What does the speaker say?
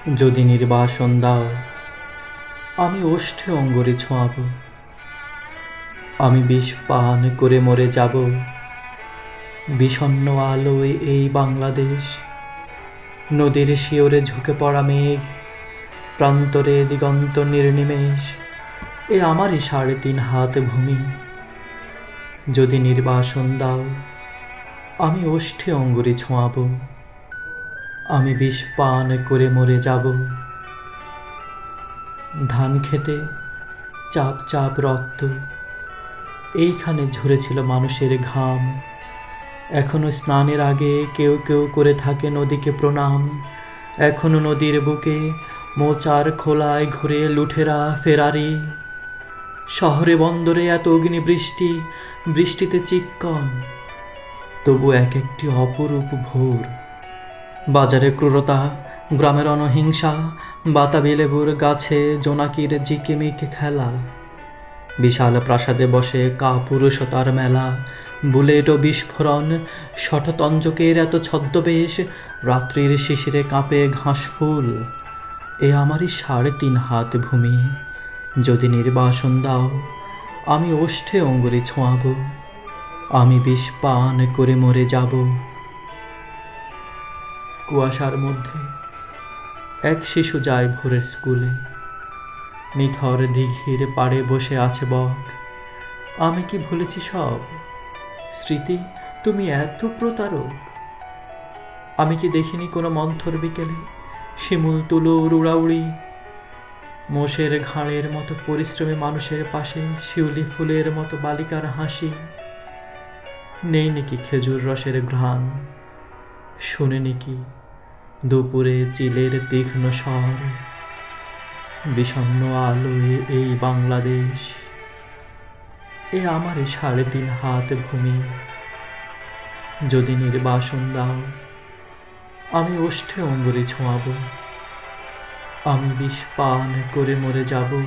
যদি নির্বাসন দাও, আমি ওষ্ঠে অঙ্গরে ছোঁয়াব। আমি বিষ পান করে মরে যাব। বিষণ্ণ আলোয় এই বাংলাদেশ, নদীর শিওরে ঝুঁকে পড়া মেঘ, প্রান্তরে দিগন্ত নির্নিমেষ, এ আমারই ৩.৫ হাত ভূমি। যদি নির্বাসন দাও, আমি ওষ্ঠে অঙ্গরে ছোঁয়াব। আমি বিষ পান করে মরে যাব। ধান খেতে চাপ চাপ রক্ত, এইখানে ঝরেছিল মানুষের ঘাম। এখনো স্নানের আগে কেউ কেউ করে থাকে নদীকে প্রণাম। এখনো নদীর বুকে মোচার খোলায় ঘুরে লুঠেরা ফেরারি। শহরে বন্দরে এত অগ্নিবৃষ্টি, বৃষ্টিতে চিক্কন, তবু এক একটি অপরূপ ভোর। বাজারে ক্রূরতা, গ্রামের অনহিংসা, বাতাবি লেবুর গাছে জোনাকির জিকিমিক খেলা। বিশাল প্রাসাদে বসে কাপুরুষতার মেলা, বুলেট ও বিস্ফোরণ, শঠতঞ্জকের এত ছদ্মবেশ, রাত্রির শিশিরে কাঁপে ঘাসফুল। এ আমারই ৩.৫ হাত ভূমি। যদি নির্বাসন দাও, আমি ওষ্ঠে অঙ্গরে ছোঁয়াব। আমি বিষ পান করে মরে যাব। কুয়াশার মধ্যে এক শিশু যায় ভোরের স্কুলে। নিথর দিঘির পাড়ে বসে আছে বক। আমি কি ভুলেছি সব? স্মৃতি, তুমি এত প্রতারক। আমি কি দেখিনি কোনো মন্থর বিকেলে শিমুল তুলোর উড়াউড়ি, মোষের ঘাড়ের মতো পরিশ্রমী মানুষের পাশে শিউলি ফুলের মতো বালিকার হাসি? নেই নাকি খেজুর রসের ঘ্রাণ? শুনে কি দুপুরে চিলের তীক্ষ্ণ স্বর? বিষণ্ণ আলোয় এই বাংলাদেশ, এ আমারই ৩.৫ হাত ভূমি। যদি নির্বাসন দাও, আমি ওষ্ঠে অঙ্গরে ছোঁয়াব। আমি বিষ পান করে মরে যাব।